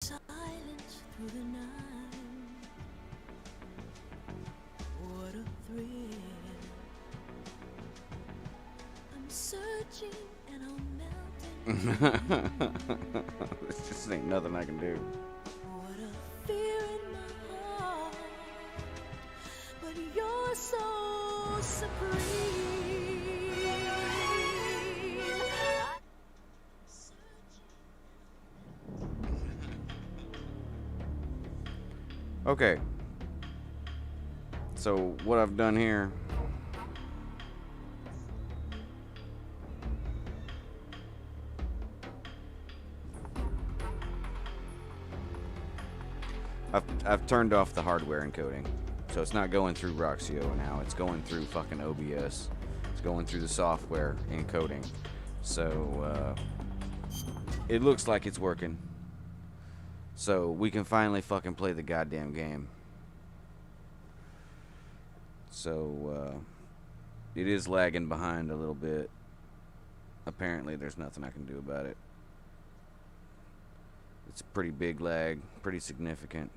silence through the night. What a thrill. I'm searching and I'm melting. This just ain't nothing I can do. What a fear in my heart. But you're so supreme. Okay. So what I've done here, I've turned off the hardware encoding. So it's not going through Roxio now, it's going through fucking OBS. It's going through the software encoding. So it looks like it's working. So we can finally fucking play the goddamn game. So it is lagging behind a little bit. Apparently there's nothing I can do about it. It's a pretty big lag, pretty significant.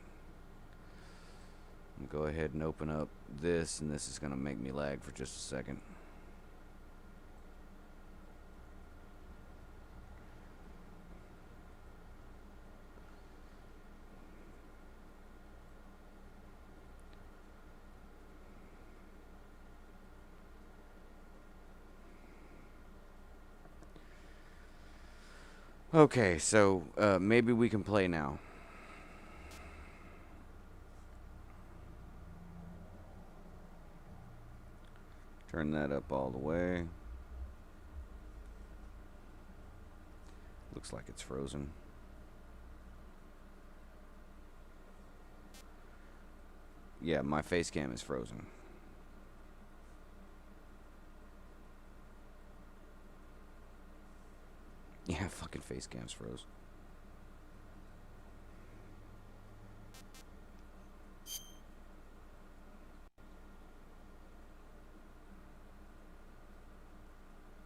I'm gonna go ahead and open up this, and this is gonna make me lag for just a second. Okay, so maybe we can play now. Turn that up all the way. Looks like it's frozen. Yeah, my face cam is frozen. Yeah, fucking face cam's froze.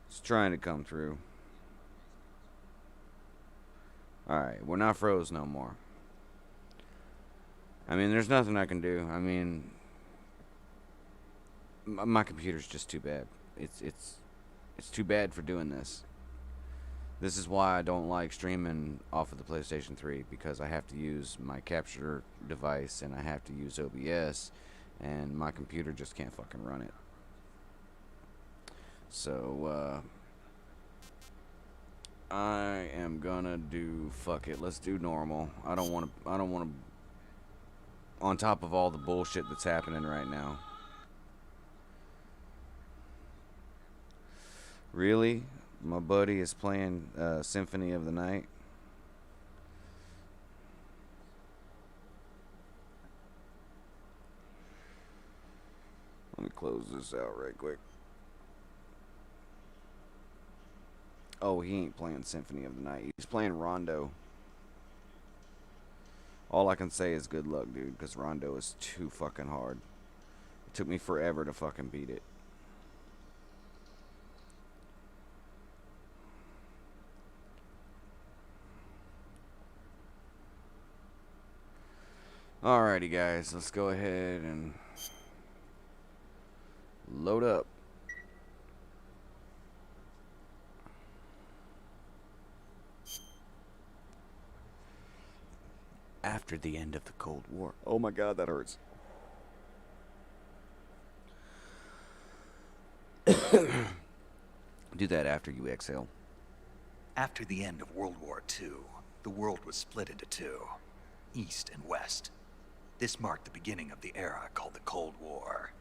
It's trying to come through. Alright, we're not froze no more. I mean, there's nothing I can do. I mean, my computer's just too bad. It's too bad for doing this. This is why I don't like streaming off of the PlayStation 3, because I have to use my capture device and I have to use OBS, and my computer just can't fucking run it. So I am gonna do, fuck it, let's do normal. I don't want to on top of all the bullshit that's happening right now. Really? My buddy is playing Symphony of the Night. Let me close this out right quick. Oh, he ain't playing Symphony of the Night. He's playing Rondo. All I can say is good luck, dude, because Rondo is too fucking hard. It took me forever to fucking beat it. Alrighty, guys, let's go ahead and load up. After the end of the Cold War. Oh my god, that hurts. Do that after you exhale. After the end of World War II, the world was split into two, East and West. This marked the beginning of the era called the Cold War.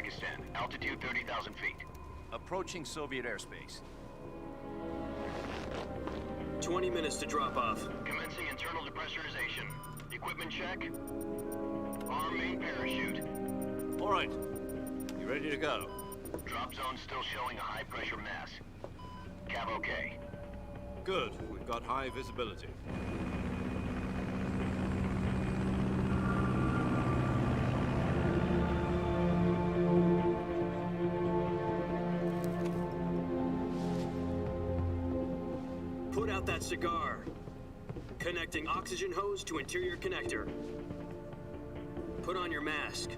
Uzbekistan. Altitude 30,000 feet. Approaching Soviet airspace. 20 minutes to drop off. Commencing internal depressurization. Equipment check. Arm main parachute. All right. You ready to go? Drop zone still showing a high pressure mass. Cav okay. Good. We've got high visibility. Put out that cigar. Connecting oxygen hose to interior connector. Put on your mask.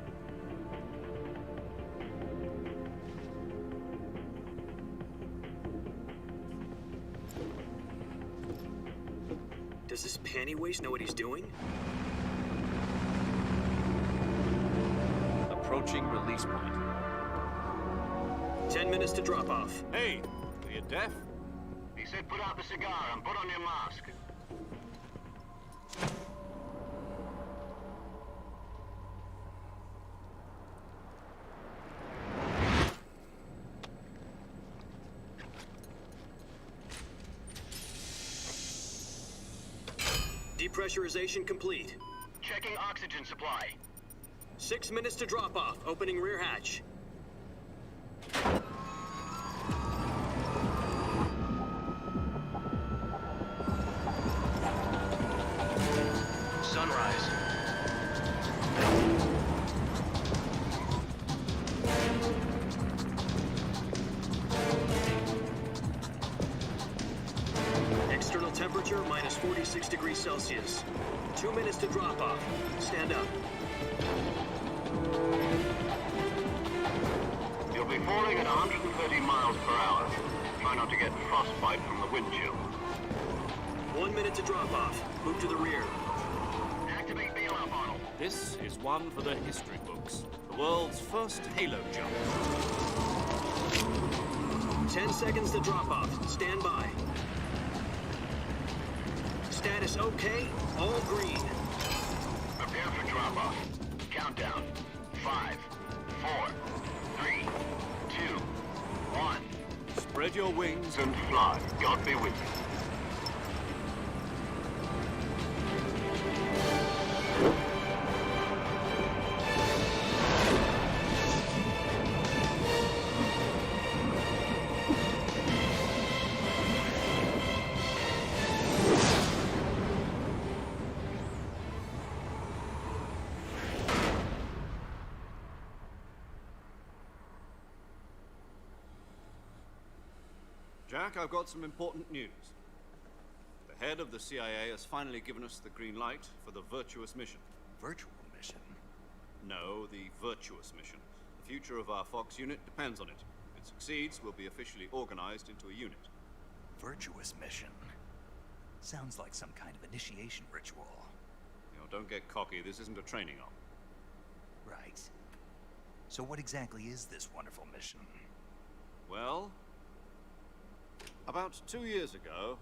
Does this panty waste know what he's doing? Approaching release point. 10 minutes to drop off. Hey, are you deaf? He said put out the cigar and put on your mask. Depressurization complete. Checking oxygen supply. 6 minutes to drop off. Opening rear hatch. Sunrise. External temperature minus 46 degrees Celsius. 2 minutes to drop off. Stand up. You'll be falling at 130 miles per hour. Try not to get frostbite from the wind chill. 1 minute to drop off. Move to the rear. Activate bailout model. This is one for the history books. The world's first halo jump. 10 seconds to drop off. Stand by. Status okay. All green. Prepare for drop-off. Countdown. 5, 4, 3, 2, 1. Spread your wings And fly. God be with you. Jack, I've got some important news. The head of the CIA has finally given us the green light for the virtuous mission. Virtual mission? No, the virtuous mission. The future of our Fox unit depends on it. If it succeeds, we'll be officially organized into a unit. Virtuous mission? Sounds like some kind of initiation ritual. You know, don't get cocky. This isn't a training op. Right. So what exactly is this wonderful mission? Well, about 2 years ago,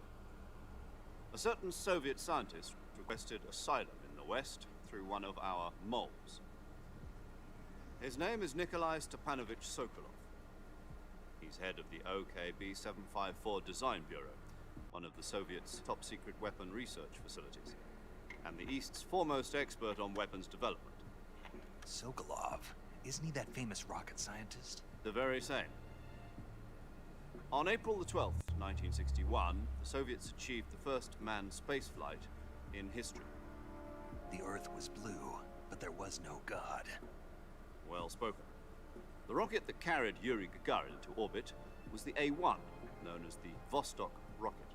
a certain Soviet scientist requested asylum in the West through one of our moles. His name is Nikolai Stepanovich Sokolov. He's head of the OKB-754 Design Bureau, one of the Soviets' top-secret weapon research facilities, and the East's foremost expert on weapons development. Sokolov? Isn't he that famous rocket scientist? The very same. On April the 12th, 1961, the Soviets achieved the first manned spaceflight in history. The Earth was blue, but there was no God. Well spoken. The rocket that carried Yuri Gagarin into orbit was the A-1, known as the Vostok rocket.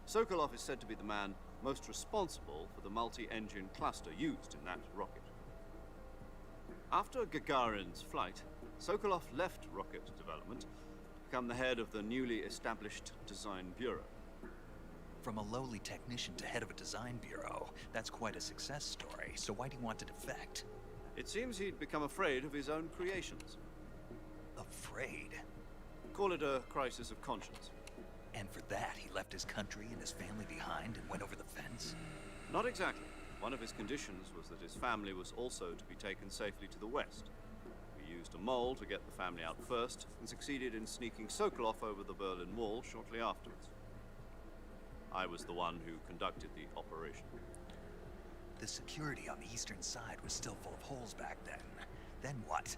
Sokolov is said to be the man most responsible for the multi-engine cluster used in that rocket. After Gagarin's flight, Sokolov left rocket development to become the head of the newly established Design Bureau. From a lowly technician to head of a design bureau, that's quite a success story. So why do you want to defect? It seems he'd become afraid of his own creations. Afraid? Call it a crisis of conscience. And for that, he left his country and his family behind and went over the fence? Not exactly. One of his conditions was that his family was also to be taken safely to the West. We used used a mole to get the family out first, and succeeded in sneaking Sokolov over the Berlin Wall shortly afterwards. I was the one who conducted the operation. The security on the eastern side was still full of holes back then. Then what?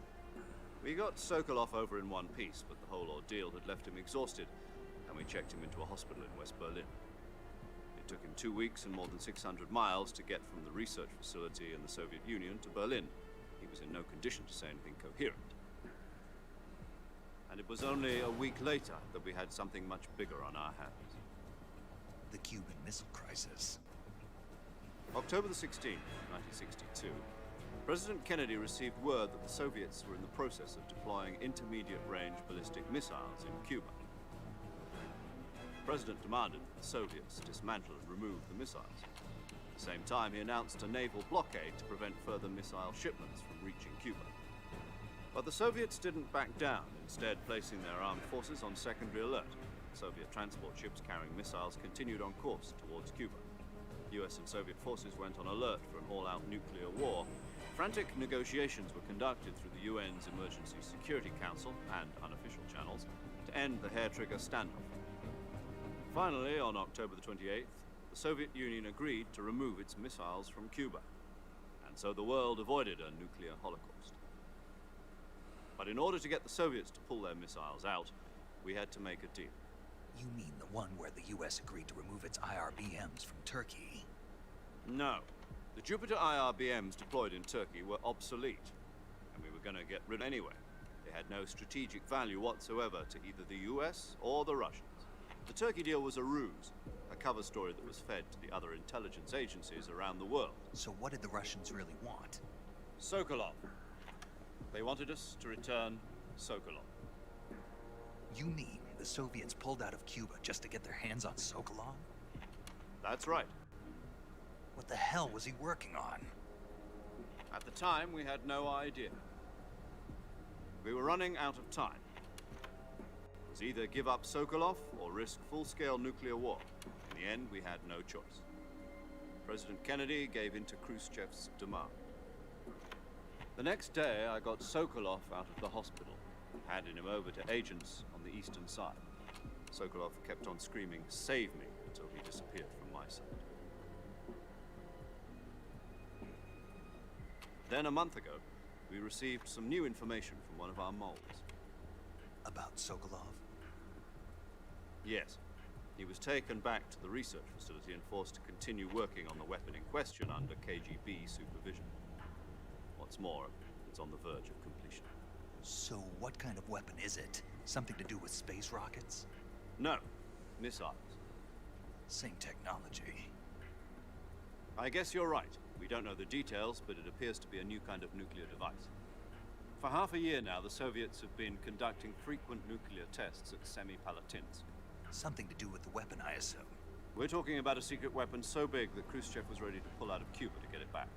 We got Sokolov over in one piece, but the whole ordeal had left him exhausted, and we checked him into a hospital in West Berlin. It took him 2 weeks and more than 600 miles to get from the research facility in the Soviet Union to Berlin. He was in no condition to say anything coherent. And it was only a week later that we had something much bigger on our hands. The Cuban Missile Crisis. October the 16th, 1962, President Kennedy received word that the Soviets were in the process of deploying intermediate-range ballistic missiles in Cuba. The President demanded that the Soviets dismantle and remove the missiles. At the same time, he announced a naval blockade to prevent further missile shipments from reaching Cuba. But the Soviets didn't back down, instead placing their armed forces on secondary alert. Soviet transport ships carrying missiles continued on course towards Cuba. US and Soviet forces went on alert for an all-out nuclear war. Frantic negotiations were conducted through the UN's Emergency Security Council and unofficial channels to end the hair-trigger standoff. Finally, on October the 28th, the Soviet Union agreed to remove its missiles from Cuba, and so the world avoided a nuclear holocaust. But in order to get the Soviets to pull their missiles out, we had to make a deal. You mean the one where the US agreed to remove its IRBMs from Turkey? No. The Jupiter IRBMs deployed in Turkey were obsolete, and we were going to get rid anyway. They had no strategic value whatsoever to either the US or the Russians. The Turkey deal was a ruse, a cover story that was fed to the other intelligence agencies around the world. So what did the Russians really want? Sokolov. They wanted us to return Sokolov. You mean the Soviets pulled out of Cuba just to get their hands on Sokolov? That's right. What the hell was he working on? At the time, we had no idea. We were running out of time. It was either give up Sokolov or risk full-scale nuclear war. In the end, we had no choice. President Kennedy gave in to Khrushchev's demand. The next day, I got Sokolov out of the hospital, handed him over to agents on the eastern side. Sokolov kept on screaming, "Save me," until he disappeared from my sight. Then, a month ago, we received some new information from one of our moles. About Sokolov? Yes. He was taken back to the research facility and forced to continue working on the weapon in question under KGB supervision. What's more, it's on the verge of completion. So what kind of weapon is it? Something to do with space rockets? No. Missiles. Same technology. I guess you're right. We don't know the details, but it appears to be a new kind of nuclear device. For half a year now, the Soviets have been conducting frequent nuclear tests at Semipalatinsk. Something to do with the weapon, I assume. We're talking about a secret weapon so big that Khrushchev was ready to pull out of Cuba to get it back.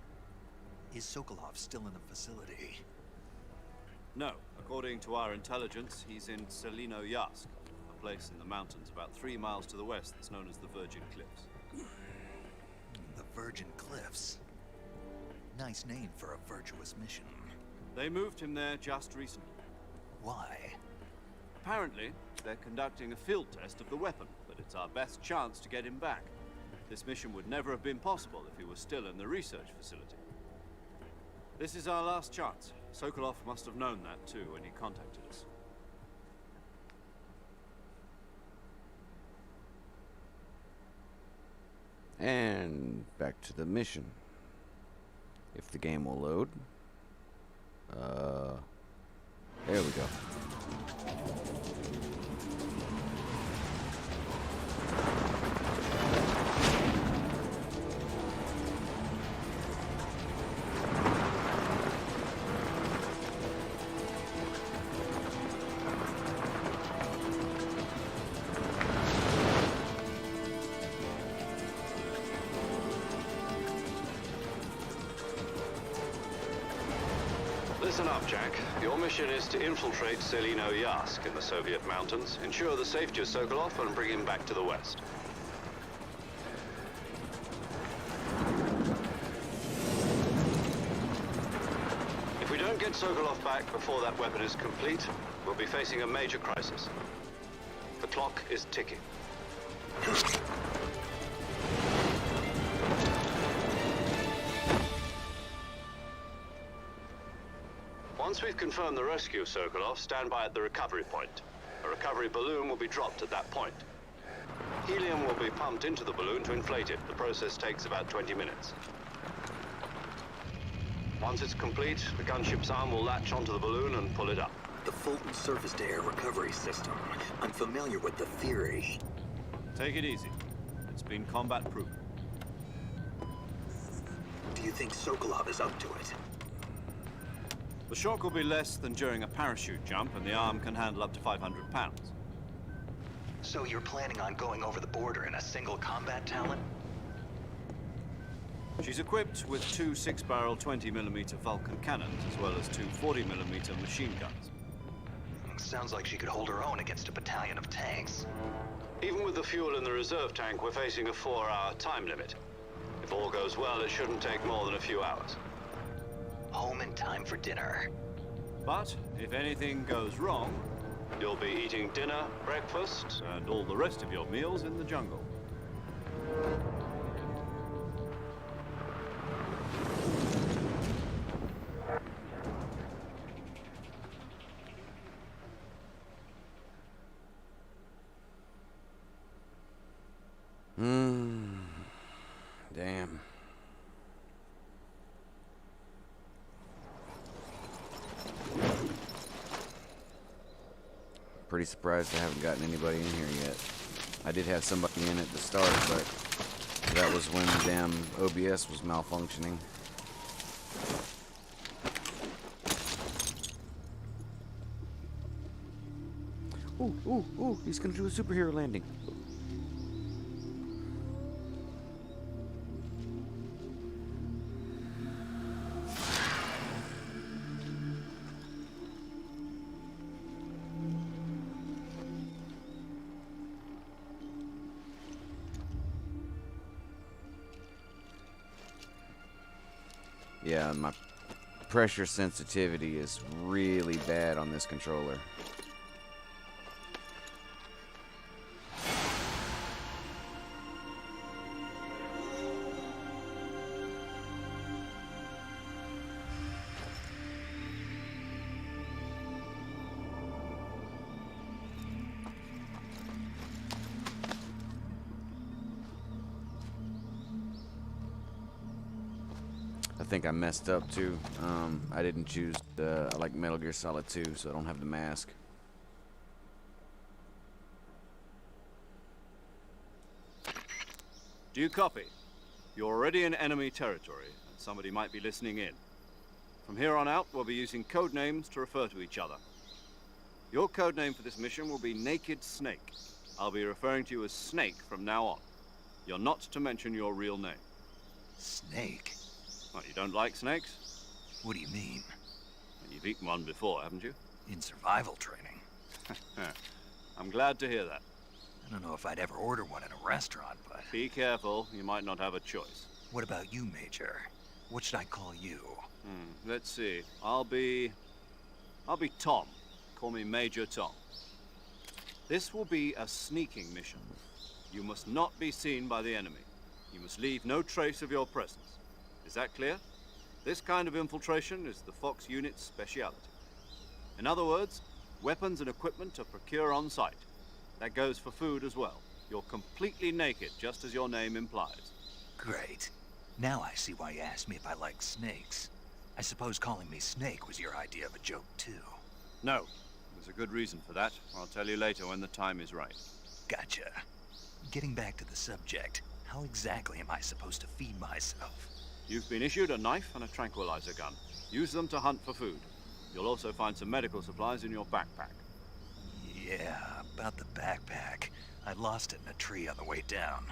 Is Sokolov still in the facility? No. According to our intelligence, he's in Selino-Yarsk, a place in the mountains about 3 miles to the west that's known as the Virgin Cliffs. The Virgin Cliffs. Nice name for a virtuous mission. They moved him there just recently. Why? Apparently, they're conducting a field test of the weapon, but it's our best chance to get him back. This mission would never have been possible if he was still in the research facility. This is our last chance. Sokolov must have known that too when he contacted us. And back to the mission. If the game will load. There we go. Listen up, Jack. Your mission is to infiltrate Selino-Yarsk in the Soviet mountains, ensure the safety of Sokolov, and bring him back to the west. If we don't don't get Sokolov back before that weapon is complete, we'll be facing a major crisis. The clock is ticking. Once we've confirmed the rescue of Sokolov, stand by at the recovery point. A recovery balloon will be dropped at that point. Helium will be pumped into the balloon to inflate it. The process takes about 20 minutes. Once it's complete, the gunship's arm will latch onto the balloon and pull it up. The Fulton surface-to-air recovery system. I'm familiar with the theory. Take it easy. It's been combat-proven. Do you think Sokolov is up to it? The shock will be less than during a parachute jump, and the arm can handle up to 500 pounds. So you're planning on going over the border in a single combat Talon? She's equipped with two 6-barrel 20mm Vulcan cannons, as well as two 40mm machine guns. Sounds like she could hold her own against a battalion of tanks. Even with the fuel in the reserve tank, we're facing a 4-hour time limit. If all goes well, it shouldn't take more than a few hours. Home in time for dinner. But if anything goes wrong, you'll be eating dinner, breakfast, and all the rest of your meals in the jungle. Damn. Pretty surprised I haven't gotten anybody in here yet. I did have somebody in at the start, but that was when the damn OBS was malfunctioning. Ooh, he's gonna do a superhero landing. Yeah, my pressure sensitivity is really bad on this controller. I think I messed up too. I didn't choose I like Metal Gear Solid 2, so I don't have the mask. Do you copy? You're already in enemy territory, and somebody might be listening in. From here on out, we'll be using code names to refer to each other. Your code name for this mission will be Naked Snake. I'll be referring to you as Snake from now on. You're not to mention your real name. Snake? Well, you don't like snakes? What do you mean? You've eaten one before, haven't you? In survival training. I'm glad to hear that. I don't know if I'd ever order one in a restaurant, but... Be careful, you might not have a choice. What about you, Major? What should I call you? Let's see. I'll be Tom. Call me Major Tom. This will be a sneaking mission. You must not be seen by the enemy. You must leave no trace of your presence. Is that clear? This kind of infiltration is the Fox unit's speciality. In other words, weapons and equipment are procured on site. That goes for food as well. You're completely naked, just as your name implies. Great. Now I see why you asked me if I like snakes. I suppose calling me Snake was your idea of a joke, too. No. There's a good reason for that. I'll tell you later when the time is right. Gotcha. Getting back to the subject, how exactly am I supposed to feed myself? You've been issued a knife and a tranquilizer gun. Use them to hunt for food. You'll also find some medical supplies in your backpack. Yeah, about the backpack. I lost it in a tree on the way down.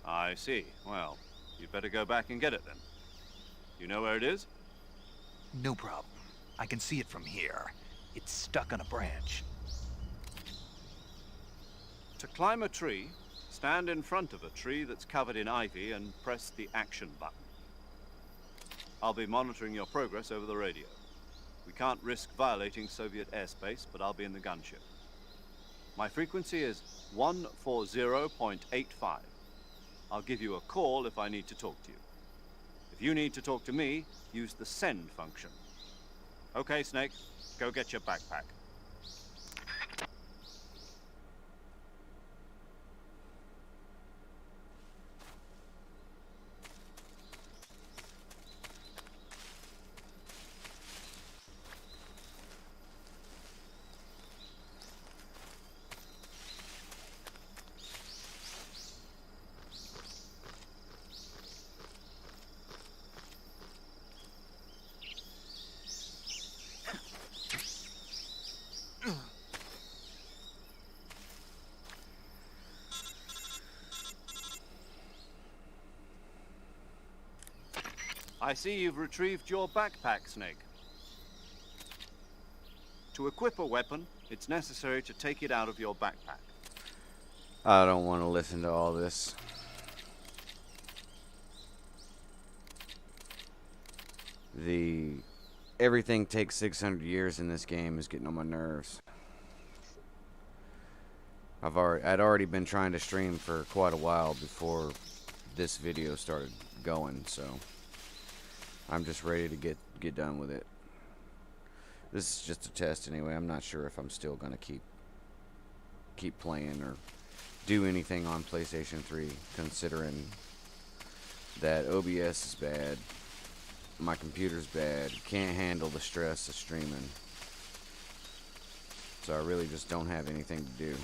I see. Well, you'd better go back and get it then. You know where it is? No problem. I can see it from here. It's stuck on a branch. To climb a tree, stand in front of a tree that's covered in ivy and press the action button. I'll be monitoring your progress over the radio. We can't risk violating Soviet airspace, but I'll be in the gunship. My frequency is 140.85. I'll give you a call if I need to talk to you. If you need to talk to me, use the send function. Okay, Snake, go get your backpack. I see you've retrieved your backpack, Snake. To equip a weapon, it's necessary to take it out of your backpack. I don't want to listen to all this. Everything takes 600 years in this game is getting on my nerves. I'd already been trying to stream for quite a while before this video started going, so I'm just ready to get done with it. This is just a test anyway. I'm not sure if I'm still gonna keep playing or do anything on PlayStation 3, considering that OBS is bad, my computer's bad, can't handle the stress of streaming, so I really just don't have anything to do.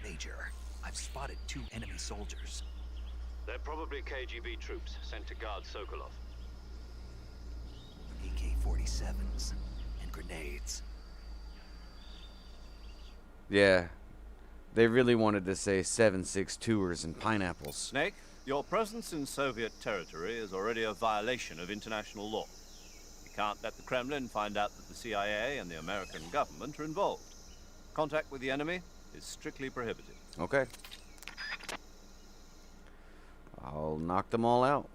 Major, I've spotted 2 enemy soldiers. They're probably KGB troops sent to guard Sokolov. AK-47s and grenades. Yeah, they really wanted to say 7.62ers and pineapples. Snake, your presence in Soviet territory is already a violation of international law. You can't let the Kremlin find out that the CIA and the American government are involved. Contact with the enemy is strictly prohibited. Okay. I'll knock them all out.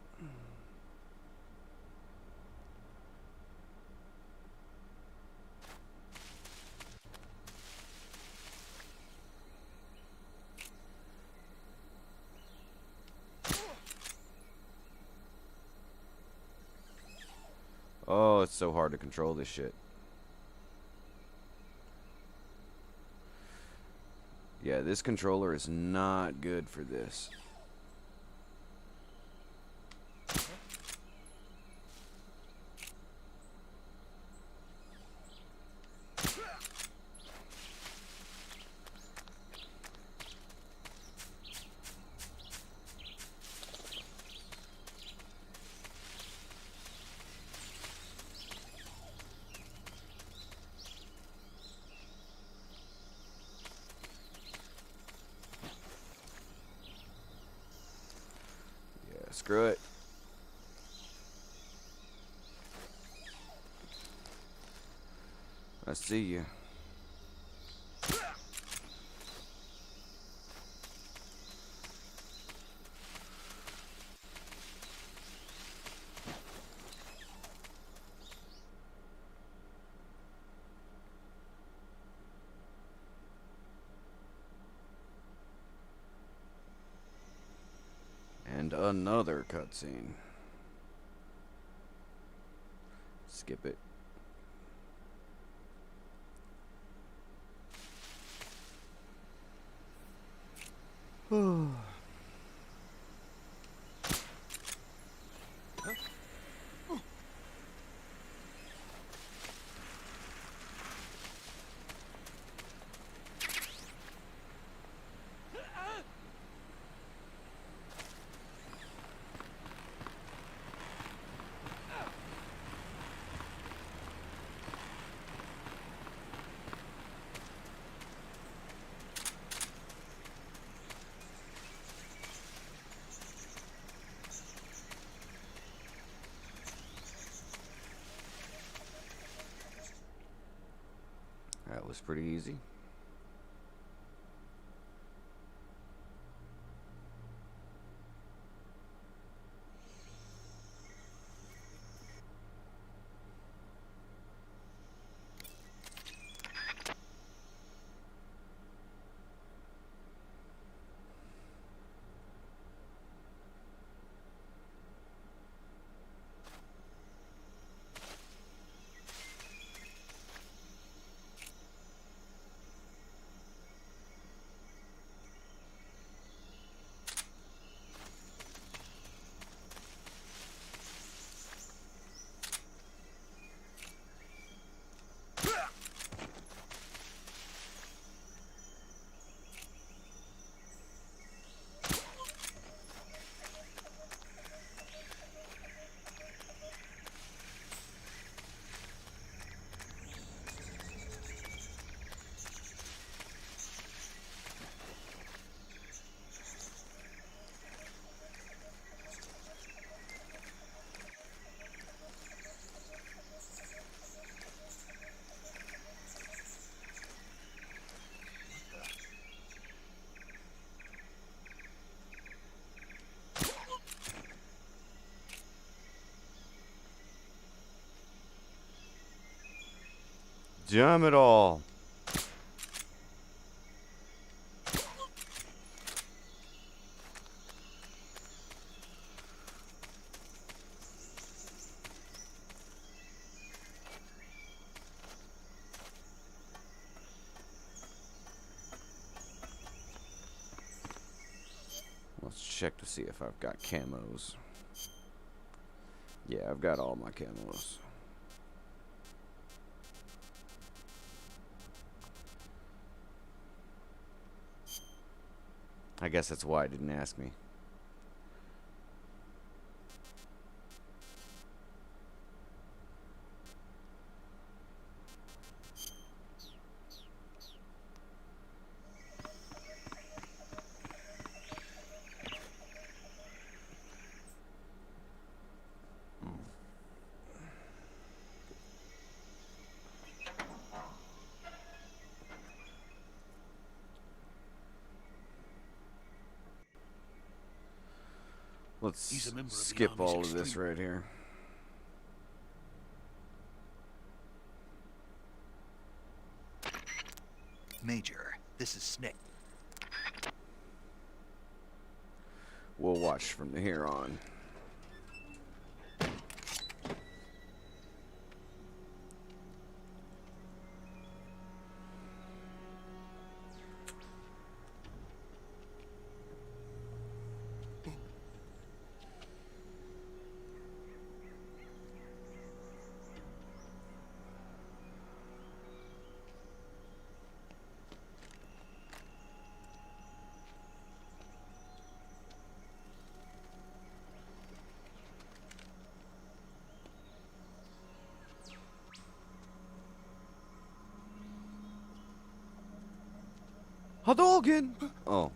Oh, it's so hard to control this shit. Yeah, this controller is not good for this. Screw it. I see you. And another cutscene. Skip it. was pretty easy. Damn it all. Let's check to see if I've got camos. Yeah, I've got all my camos. I guess that's why it didn't ask me. He's Let's a member of the skip Army's all of this extreme- right here. Major, this is Snake. We'll watch from here on. Hadouken! Oh.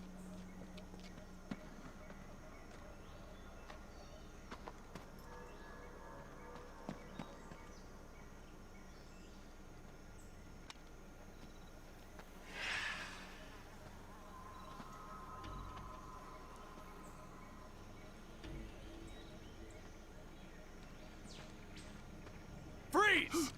Freeze!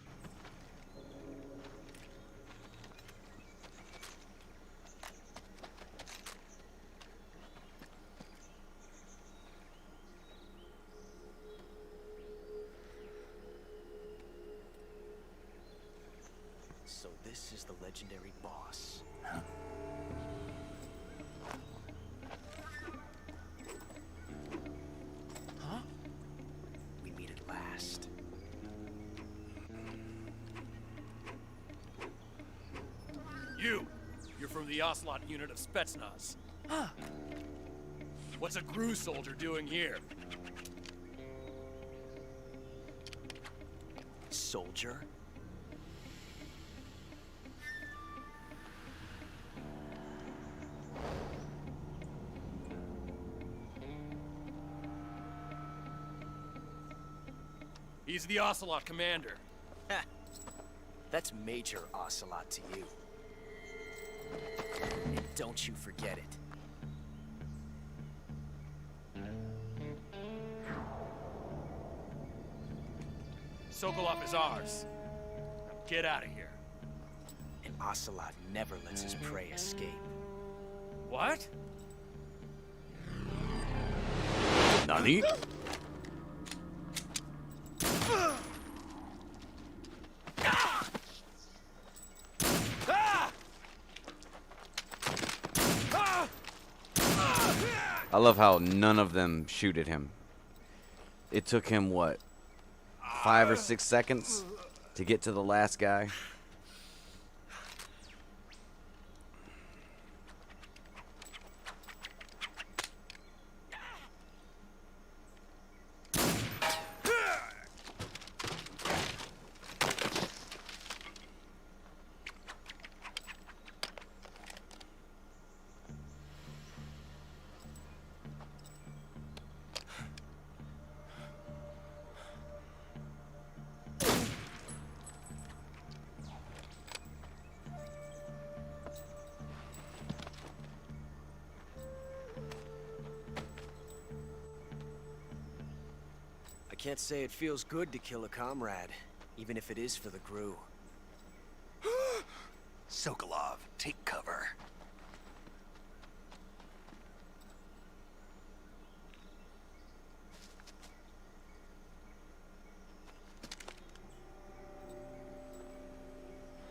So this is the legendary boss. Huh? We meet at last. You're from the Ocelot unit of Spetsnaz. Huh. What's a Gru soldier doing here? Soldier? He's the Ocelot commander. That's major ocelot to you. And don't you forget it. Sokolov is ours. Now get out of here. An ocelot never lets his prey escape. What? Nani? I love how none of them shoot at him. It took him, what, 5 or 6 seconds to get to the last guy? I can't say it feels good to kill a comrade, even if it is for the Gru. Sokolov, take cover.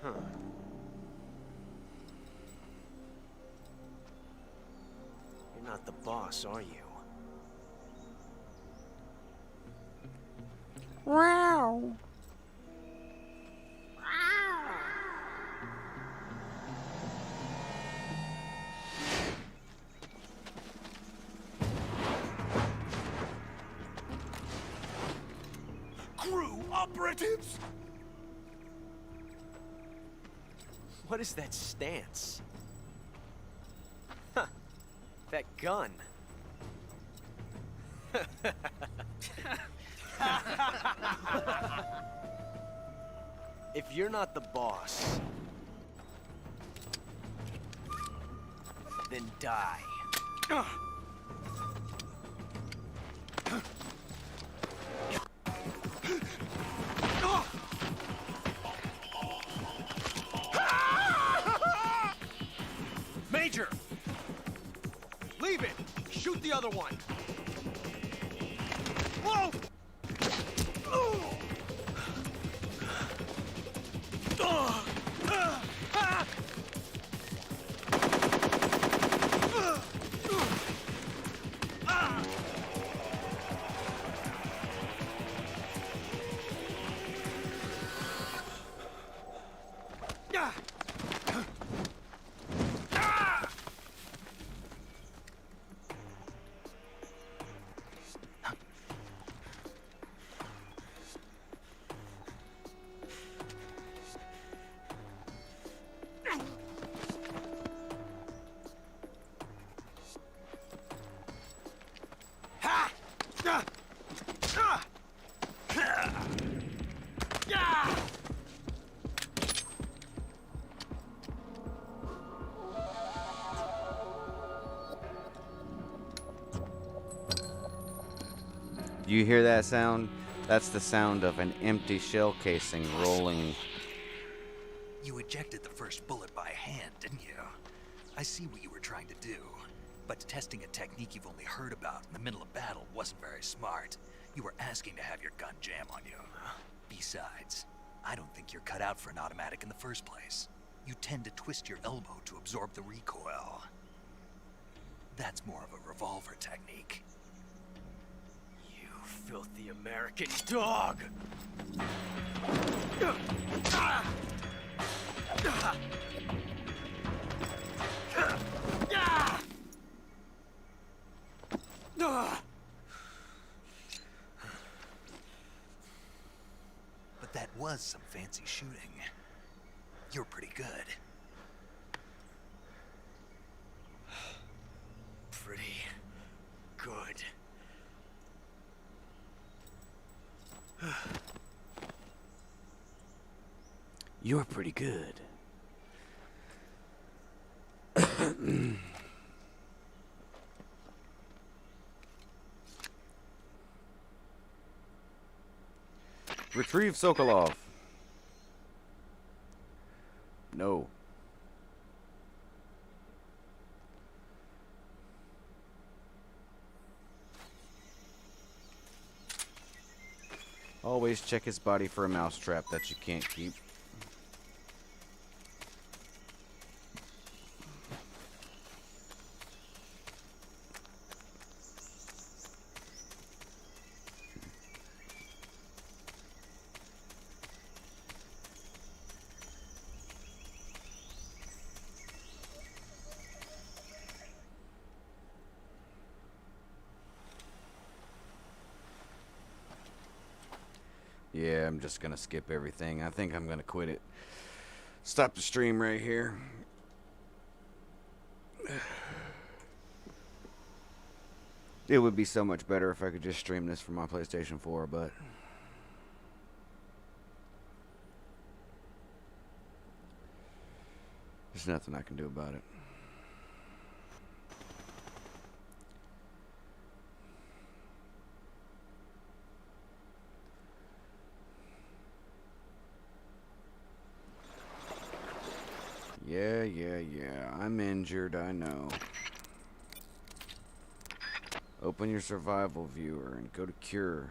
Huh. You're not the boss, are you? Wow. Crew operatives! What is that stance? Huh. That gun. If you're not the boss, then die. Major! Leave it! Shoot the other one! Whoa! You hear that sound? That's the sound of an empty shell casing rolling. You ejected the first bullet by hand, didn't you? I see what you were trying to do. But testing a technique you've only heard about in the middle of battle wasn't very smart. You were asking to have your gun jam on you. Besides, I don't think you're cut out for an automatic in the first place. You tend to twist your elbow to absorb the recoil. That's more of a revolver technique. You filthy American dog! But that was some fancy shooting. You're pretty good. Pretty good. You're pretty good. Retrieve Sokolov. No. Always check his body for a mousetrap that you can't keep. Yeah, I'm just gonna skip everything. I think I'm gonna quit it. Stop the stream right here. It would be so much better if I could just stream this from my PlayStation 4, but there's nothing I can do about it. Yeah. I'm injured, I know. Open your survival viewer and go to cure.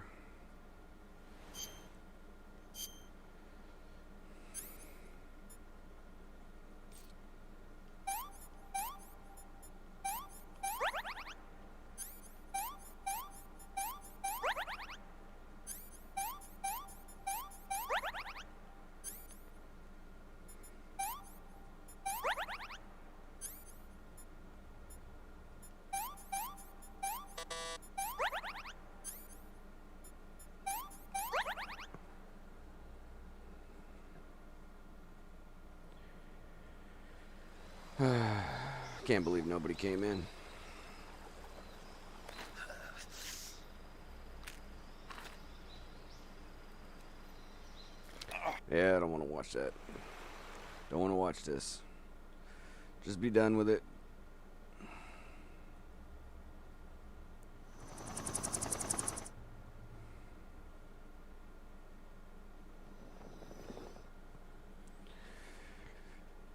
Can't believe nobody came in. Yeah, I don't want to watch that. Don't want to watch this. Just be done with it.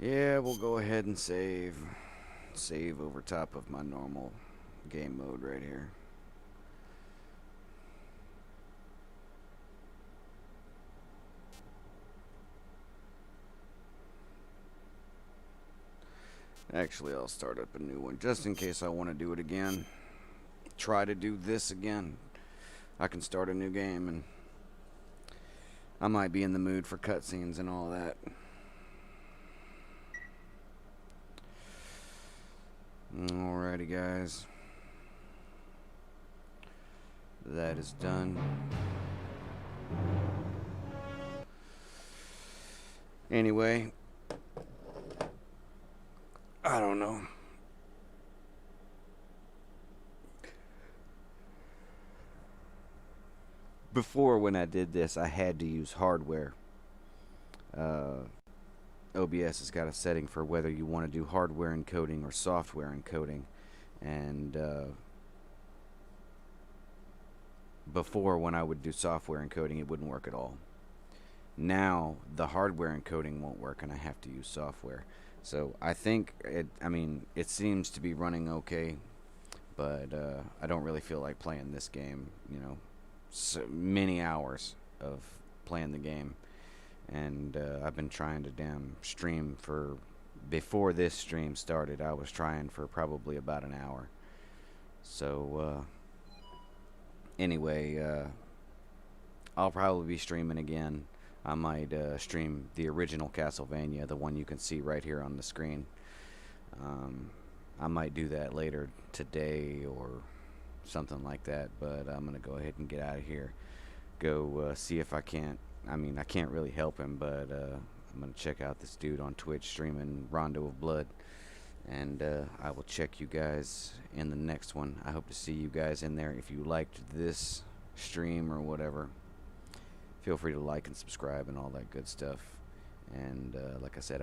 Yeah, we'll go ahead and save. Save over top of my normal game mode right here. Actually, I'll start up a new one just in case I want to do it again. Try to do this again. I can start a new game and I might be in the mood for cutscenes and all that. Alrighty, guys. That is done. Anyway, I don't know. Before, when I did this, I had to use hardware. OBS has got a setting for whether you want to do hardware encoding or software encoding, and before, when I would do software encoding, it wouldn't work at all. Now the hardware encoding won't work and I have to use software. So I think it seems to be running okay, but I don't really feel like playing this game, you know, so many hours of playing the game. And I've been trying to damn stream for, before this stream started, I was trying for probably about an hour. So anyway, I'll probably be streaming again. I might stream the original Castlevania, the one you can see right here on the screen. I might do that later today or something like that, but I'm going to go ahead and get out of here. Go see if I can't. I mean, I can't really help him, but I'm going to check out this dude on Twitch streaming Rondo of Blood. And I will check you guys in the next one. I hope to see you guys in there. If you liked this stream or whatever, feel free to like and subscribe and all that good stuff. And like I said,